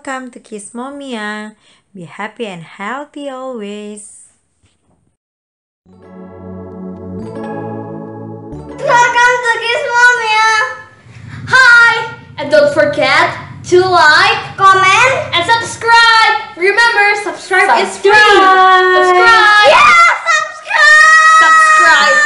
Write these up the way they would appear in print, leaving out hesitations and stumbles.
welcome to Kismomia. Be happy and healthy always. Welcome to Kismomia. Hi, and don't forget to like, comment, and subscribe. Remember, subscribe is free. Subscribe. Yeah, subscribe. Subscribe.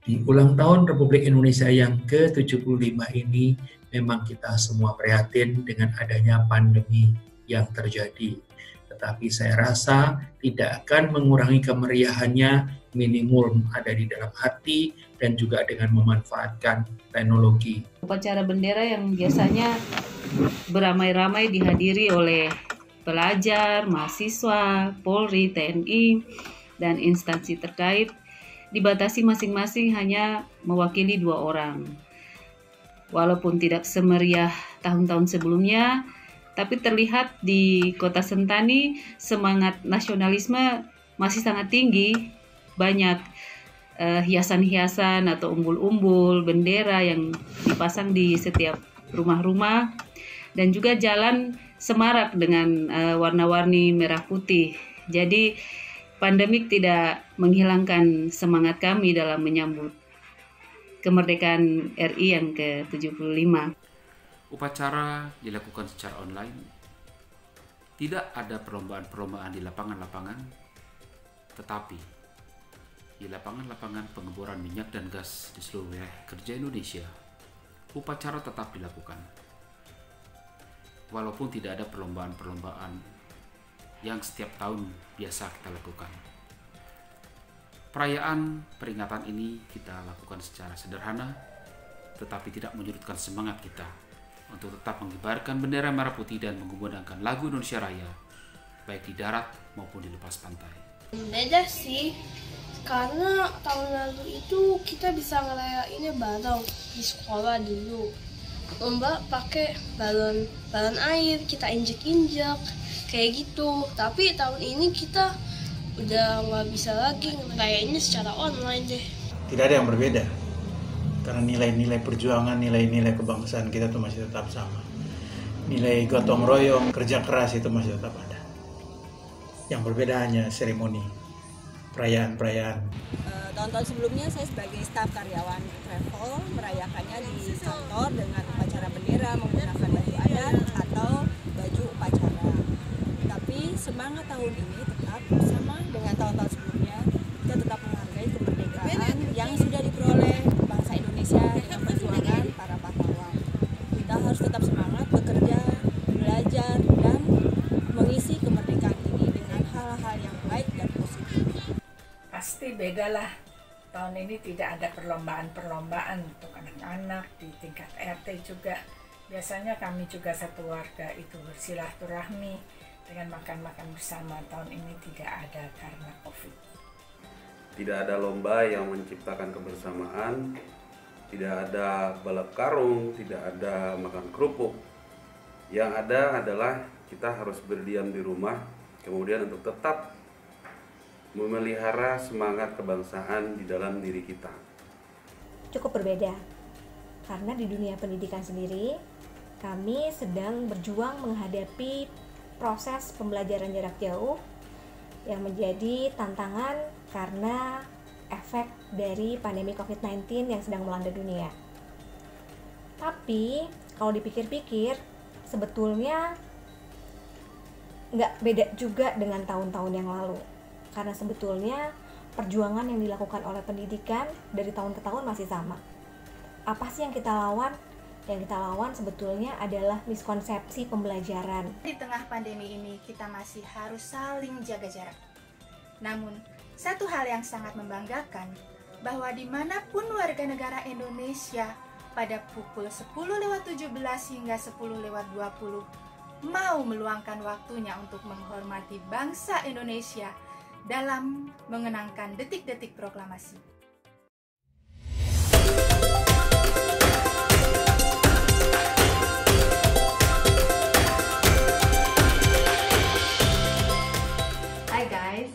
Di ulang tahun Republik Indonesia yang ke-75 ini, memang kita semua prihatin dengan adanya pandemi yang terjadi. Tetapi saya rasa tidak akan mengurangi kemeriahannya, minimum ada di dalam hati dan juga dengan memanfaatkan teknologi. Upacara bendera yang biasanya beramai-ramai dihadiri oleh pelajar, mahasiswa, Polri, TNI, dan instansi terkait dibatasi masing-masing hanya mewakili 2 orang. Walaupun tidak semeriah tahun-tahun sebelumnya, tapi terlihat di Kota Sentani semangat nasionalisme masih sangat tinggi. Banyak hiasan-hiasan atau umbul-umbul bendera yang dipasang di setiap rumah-rumah, dan juga jalan semarak dengan warna-warni merah putih. Jadi pandemik tidak menghilangkan semangat kami dalam menyambut kemerdekaan RI yang ke-75. Upacara dilakukan secara online. Tidak ada perlombaan-perlombaan di lapangan-lapangan, tetapi di lapangan-lapangan pengeboran minyak dan gas di seluruh wilayah kerja Indonesia, upacara tetap dilakukan. Walaupun tidak ada perlombaan-perlombaan yang setiap tahun biasa kita lakukan. Perayaan peringatan ini kita lakukan secara sederhana, tetapi tidak menyurutkan semangat kita untuk tetap mengibarkan bendera merah putih dan mengumandangkan lagu Indonesia Raya, baik di darat maupun di lepas pantai. Beda sih, karena tahun lalu itu kita bisa ngerayainnya bareng di sekolah dulu. Lomba pakai balon air, kita injek-injek kayak gitu. Tapi tahun ini kita udah nggak bisa lagi ngerayainnya secara online deh. Tidak ada yang berbeda, karena nilai-nilai perjuangan, nilai-nilai kebangsaan kita tuh masih tetap sama. Nilai gotong royong, kerja keras itu masih tetap ada. Yang berbeda hanya seremoni, perayaan-perayaan. Tahun-tahun sebelumnya saya sebagai staf karyawan travel merayakannya di kantor dengan upacara bendera menggunakan baju adat atau baju upacara. Tapi semangat tahun ini tetap sama dengan tahun-tahun sebelumnya. Kita tetap menghargai kemerdekaan yang sudah diperoleh bangsa Indonesia dengan perjuangan para pahlawan. Kita harus tetap semangat bekerja, belajar, dan mengisi kemerdekaan ini dengan hal-hal yang baik dan positif. Pasti bedalah. Tahun ini tidak ada perlombaan-perlombaan untuk anak-anak di tingkat RT juga. Biasanya kami juga satu warga itu bersilaturahmi dengan makan-makan bersama. Tahun ini tidak ada karena COVID. Tidak ada lomba yang menciptakan kebersamaan, tidak ada balap karung, tidak ada makan kerupuk. Yang ada adalah kita harus berdiam di rumah, kemudian untuk tetap memelihara semangat kebangsaan di dalam diri kita. Cukup berbeda, karena di dunia pendidikan sendiri, kami sedang berjuang menghadapi proses pembelajaran jarak jauh yang menjadi tantangan karena efek dari pandemi COVID-19 yang sedang melanda dunia. Tapi, kalau dipikir-pikir, sebetulnya nggak beda juga dengan tahun-tahun yang lalu. Karena sebetulnya perjuangan yang dilakukan oleh pendidikan dari tahun ke tahun masih sama. Apa sih yang kita lawan? Yang kita lawan sebetulnya adalah miskonsepsi pembelajaran. Di tengah pandemi ini kita masih harus saling jaga jarak. Namun, satu hal yang sangat membanggakan, bahwa dimanapun warga negara Indonesia pada pukul 10.17 hingga 10.20 mau meluangkan waktunya untuk menghormati bangsa Indonesia dalam mengenangkan detik-detik proklamasi. Hai guys,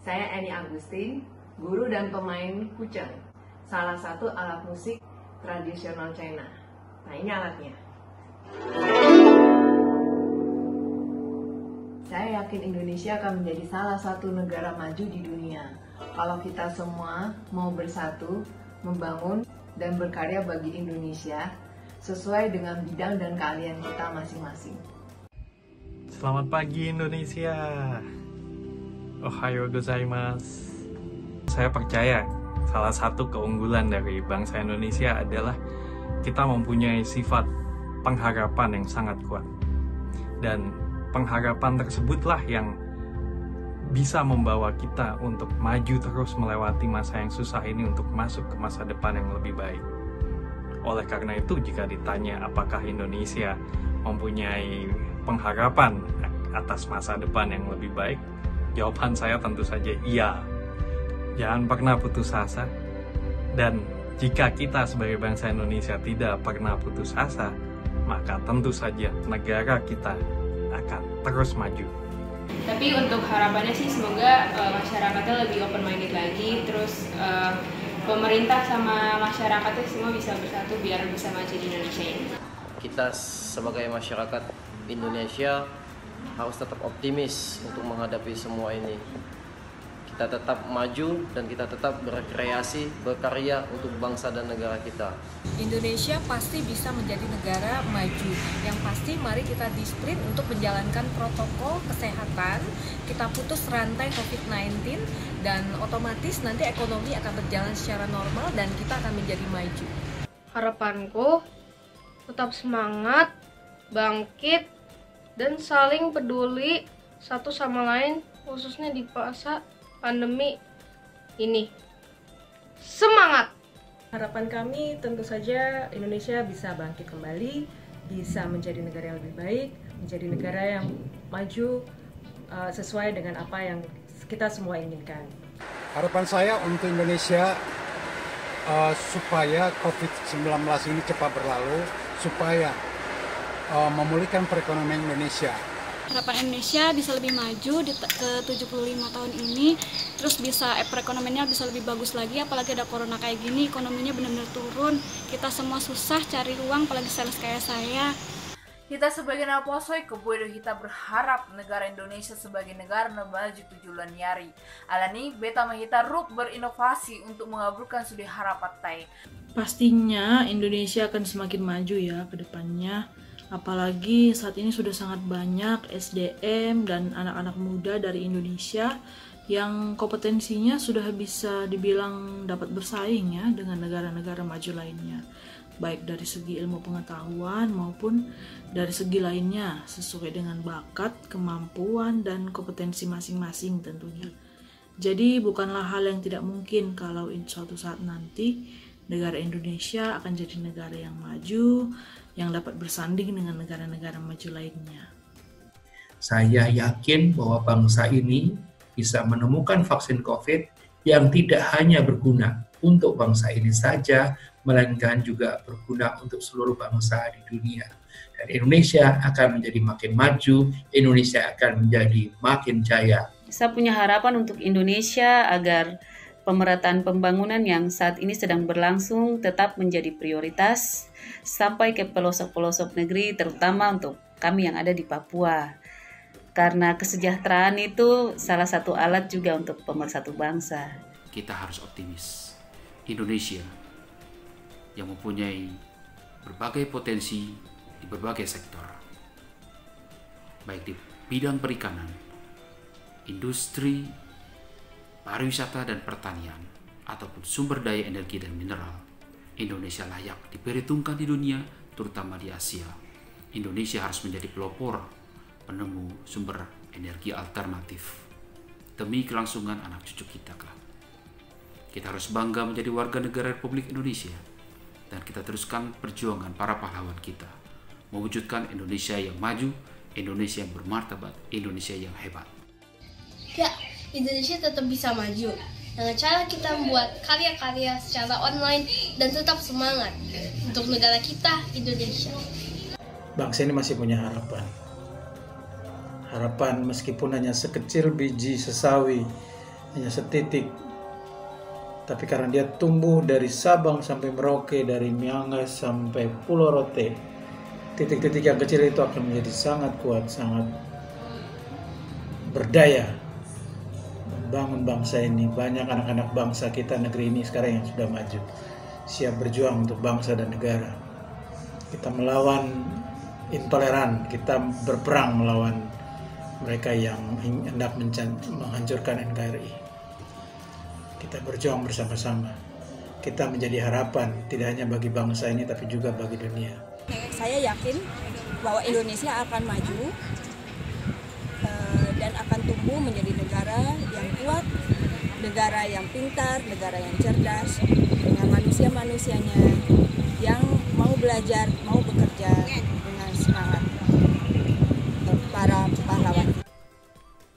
saya Annie Agustin, guru dan pemain kucheng, salah satu alat musik tradisional China. Nah, ini alatnya. Saya yakin Indonesia akan menjadi salah satu negara maju di dunia kalau kita semua mau bersatu, membangun, dan berkarya bagi Indonesia sesuai dengan bidang dan keahlian kita masing-masing. Selamat pagi Indonesia. Ohayo gozaimasu. Saya percaya salah satu keunggulan dari bangsa Indonesia adalah kita mempunyai sifat pengharapan yang sangat kuat. Dan pengharapan tersebutlah yang bisa membawa kita untuk maju terus melewati masa yang susah ini untuk masuk ke masa depan yang lebih baik. Oleh karena itu, jika ditanya apakah Indonesia mempunyai pengharapan atas masa depan yang lebih baik, jawaban saya tentu saja iya. Jangan pernah putus asa. Dan jika kita sebagai bangsa Indonesia tidak pernah putus asa, maka tentu saja negara kita akan terus maju. Tapi untuk harapannya sih semoga masyarakatnya lebih open minded lagi, terus pemerintah sama masyarakatnya semua bisa bersatu biar bisa maju di Indonesia ini. Kita sebagai masyarakat Indonesia harus tetap optimis untuk menghadapi semua ini. Kita tetap maju dan kita tetap berkreasi, berkarya untuk bangsa dan negara kita. Indonesia pasti bisa menjadi negara maju. Yang pasti mari kita disiplin untuk menjalankan protokol kesehatan, kita putus rantai COVID-19, dan otomatis nanti ekonomi akan berjalan secara normal dan kita akan menjadi maju. Harapanku tetap semangat, bangkit, dan saling peduli satu sama lain, khususnya di masa pandemi ini. Semangat! Harapan kami tentu saja Indonesia bisa bangkit kembali, bisa menjadi negara yang lebih baik, menjadi negara yang maju sesuai dengan apa yang kita semua inginkan. Harapan saya untuk Indonesia supaya COVID-19 ini cepat berlalu, supaya memulihkan perekonomian Indonesia. Harapan Indonesia bisa lebih maju ke 75 tahun ini, terus bisa perekonomiannya bisa lebih bagus lagi, apalagi ada corona kayak gini, ekonominya benar-benar turun, kita semua susah cari uang, apalagi sales kayak saya. Kita sebagai naposoi kebuedo kita berharap negara Indonesia sebagai negara maju tujuan nyari. Alani beta mahita ruk berinovasi untuk mengabulkan sudi harapatai. Pastinya Indonesia akan semakin maju ya ke depannya. Apalagi saat ini sudah sangat banyak SDM dan anak-anak muda dari Indonesia yang kompetensinya sudah bisa dibilang dapat bersaing ya dengan negara-negara maju lainnya. Baik dari segi ilmu pengetahuan maupun dari segi lainnya sesuai dengan bakat, kemampuan, dan kompetensi masing-masing tentunya. Jadi bukanlah hal yang tidak mungkin kalau suatu saat nanti negara Indonesia akan jadi negara yang maju, yang dapat bersanding dengan negara-negara maju lainnya. Saya yakin bahwa bangsa ini bisa menemukan vaksin COVID yang tidak hanya berguna untuk bangsa ini saja, melainkan juga berguna untuk seluruh bangsa di dunia. Dan Indonesia akan menjadi makin maju, Indonesia akan menjadi makin jaya. Saya punya harapan untuk Indonesia agar pemerataan pembangunan yang saat ini sedang berlangsung tetap menjadi prioritas sampai ke pelosok-pelosok negeri, terutama untuk kami yang ada di Papua. Karena kesejahteraan itu salah satu alat juga untuk pemersatu bangsa. Kita harus optimis. Indonesia yang mempunyai berbagai potensi di berbagai sektor, baik di bidang perikanan, industri, pariwisata dan pertanian, ataupun sumber daya energi dan mineral. Indonesia layak diperhitungkan di dunia, terutama di Asia. Indonesia harus menjadi pelopor penemu sumber energi alternatif demi kelangsungan anak cucu kita kelak. Kita harus bangga menjadi warga negara Republik Indonesia, dan kita teruskan perjuangan para pahlawan kita mewujudkan Indonesia yang maju, Indonesia yang bermartabat, Indonesia yang hebat. Ya, Indonesia tetap bisa maju dengan cara kita membuat karya-karya secara online dan tetap semangat untuk negara kita, Indonesia. Bangsa ini masih punya harapan. Harapan meskipun hanya sekecil biji sesawi, hanya setitik. Tapi karena dia tumbuh dari Sabang sampai Merauke, dari Miangas sampai Pulau Rote, titik-titik yang kecil itu akan menjadi sangat kuat, sangat berdaya membangun bangsa ini. Banyak anak-anak bangsa kita negeri ini sekarang yang sudah maju, siap berjuang untuk bangsa dan negara. Kita melawan intoleran, kita berperang melawan mereka yang hendak menghancurkan NKRI. Kita berjuang bersama-sama. Kita menjadi harapan tidak hanya bagi bangsa ini tapi juga bagi dunia. Saya yakin bahwa Indonesia akan maju dan akan tumbuh menjadi negara yang kuat, negara yang pintar, negara yang cerdas, dengan manusia-manusianya yang mau belajar, mau bekerja dengan semangat. Para pahlawan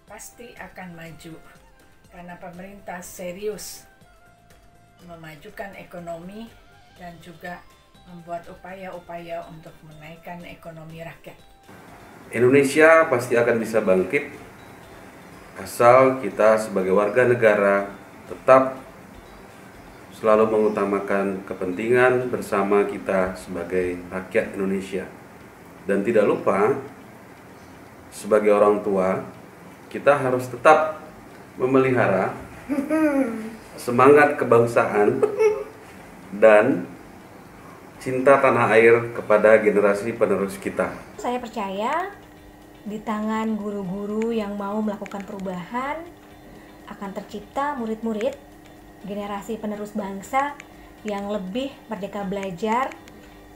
pasti akan maju karena pemerintah serius memajukan ekonomi dan juga membuat upaya-upaya untuk menaikkan ekonomi rakyat. Indonesia pasti akan bisa bangkit asal kita sebagai warga negara tetap selalu mengutamakan kepentingan bersama kita sebagai rakyat Indonesia. Dan tidak lupa, sebagai orang tua, kita harus tetap memelihara semangat kebangsaan dan cinta tanah air kepada generasi penerus kita. Saya percaya di tangan guru-guru yang mau melakukan perubahan akan tercipta murid-murid generasi penerus bangsa yang lebih merdeka belajar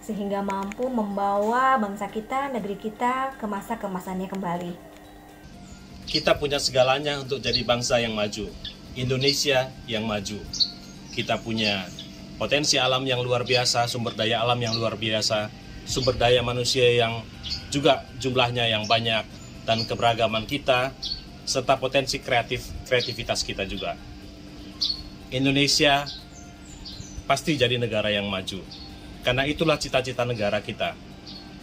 sehingga mampu membawa bangsa kita, negeri kita ke masa keemasannya kembali. Kita punya segalanya untuk jadi bangsa yang maju, Indonesia yang maju. Kita punya potensi alam yang luar biasa, sumber daya alam yang luar biasa, sumber daya manusia yang juga jumlahnya yang banyak, dan keberagaman kita, serta potensi kreativitas kita juga. Indonesia pasti jadi negara yang maju, karena itulah cita-cita negara kita.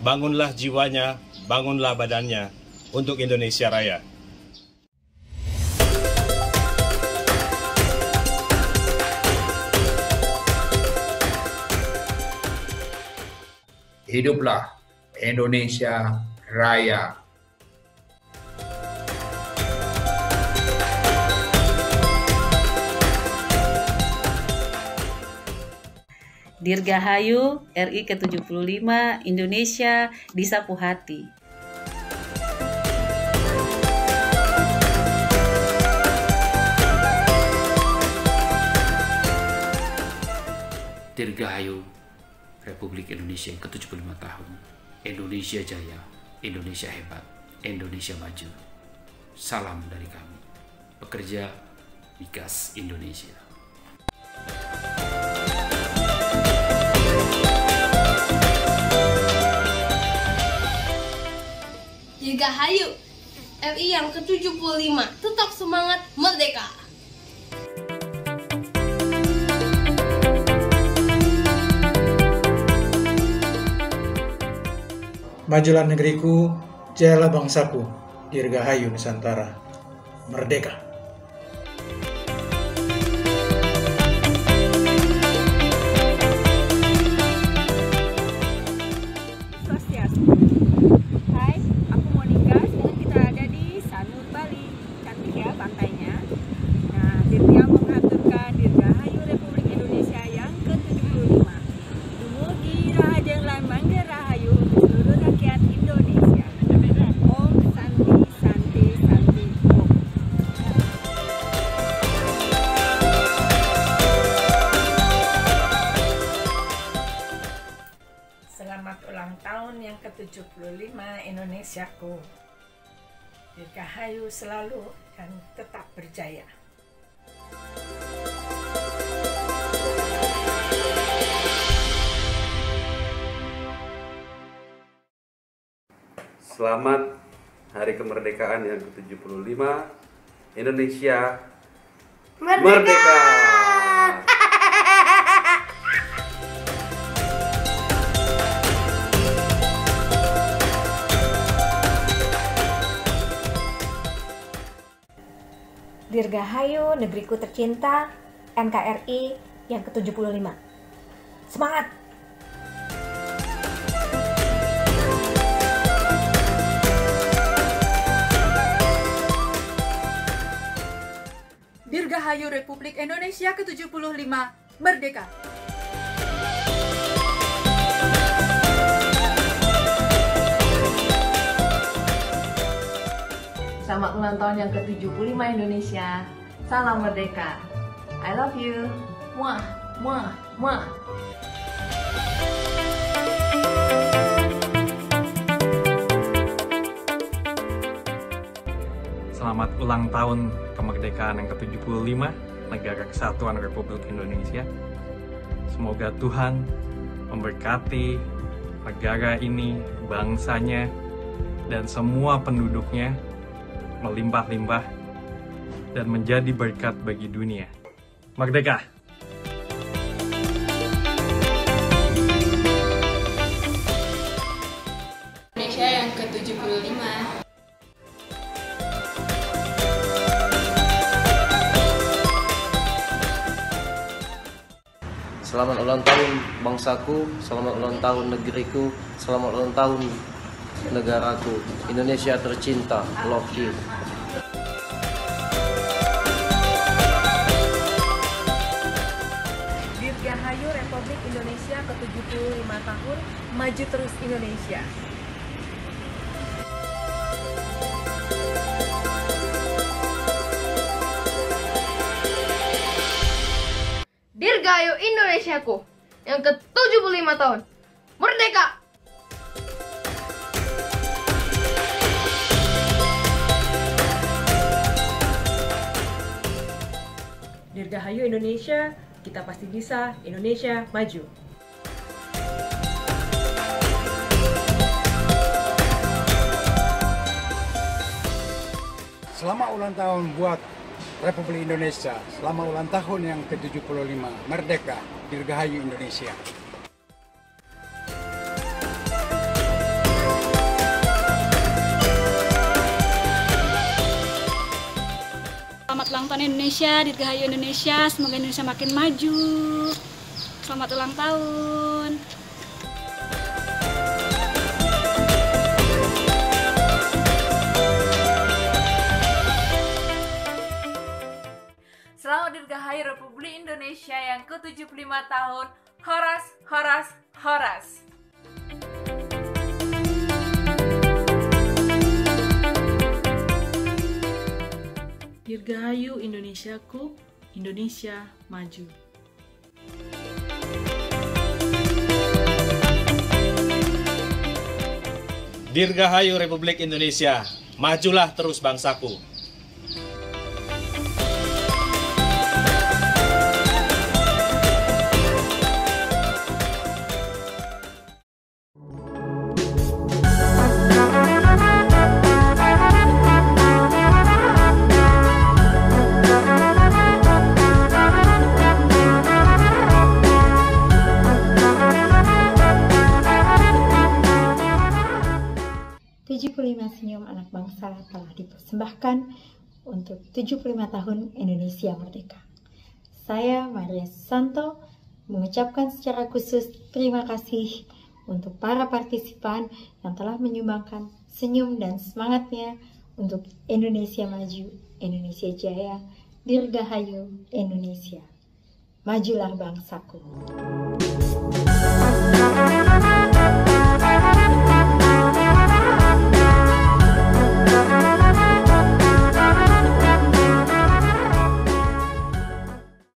Bangunlah jiwanya, bangunlah badannya untuk Indonesia Raya. Hiduplah Indonesia Raya. Dirgahayu RI ke-75 Indonesia disapu hati. Dirgahayu Republik Indonesia yang ke-75 tahun. Indonesia jaya, Indonesia hebat, Indonesia maju. Salam dari kami, pekerja Migas Indonesia. Dirgahayu RI yang ke-75, tetap semangat merdeka. Majulah negeriku, jayalah bangsaku, Dirgahayu Nusantara. merdeka. Hai, aku Monica. Sekarang kita ada di Sanur, Bali. Cantik ya pantainya. Nah, Dirga mengaturkan Dirgahayu Republik Indonesia yang ke-75. Dumugi Rahajeng Lan Mangga Rahayu untuk seluruh rakyat Indonesia. Om Santi Santi Santi Om. Selamat ulang tahun yang ke-75 Indonesiaku. Dirgahayu selalu dan tetap berjaya. Selamat Hari Kemerdekaan yang ke-75 Indonesia Merdeka! Dirgahayu negeriku tercinta, NKRI yang ke-75. Semangat! Dirgahayu Republik Indonesia ke-75 Merdeka. Selamat ulang tahun yang ke-75 Indonesia. Salam merdeka. I love you. Muah, muah, muah. Selamat ulang tahun kemerdekaan yang ke-75 Negara Kesatuan Republik Indonesia. Semoga Tuhan memberkati negara ini, bangsanya, dan semua penduduknya melimpah-limpah dan menjadi berkat bagi dunia. Merdeka! Indonesia yang ke-75. Selamat ulang tahun bangsaku, selamat ulang tahun negeriku, selamat ulang tahun negaraku, Indonesia tercinta, love you. Dirgahayu Republik Indonesia ke-75 tahun, maju terus Indonesia. Dirgahayu Indonesiaku yang ke-75 tahun. Merdeka! Dirgahayu Indonesia, kita pasti bisa, Indonesia maju. Selamat ulang tahun buat Republik Indonesia. Selamat ulang tahun yang ke-75. Merdeka, Dirgahayu Indonesia. Selamat ulang tahun Indonesia, Dirgahayu Indonesia, semoga Indonesia makin maju. Selamat ulang tahun. Selamat Dirgahayu Republik Indonesia yang ke-75 tahun. Horas, horas, horas. Dirgahayu Indonesiaku, Indonesia maju. Dirgahayu Republik Indonesia, majulah terus bangsaku. Senyum anak bangsa telah dipersembahkan untuk 75 tahun Indonesia Merdeka. Saya Maria Susanto mengucapkan secara khusus terima kasih untuk para partisipan yang telah menyumbangkan senyum dan semangatnya untuk Indonesia Maju, Indonesia Jaya, Dirgahayu Indonesia. Majulah bangsaku.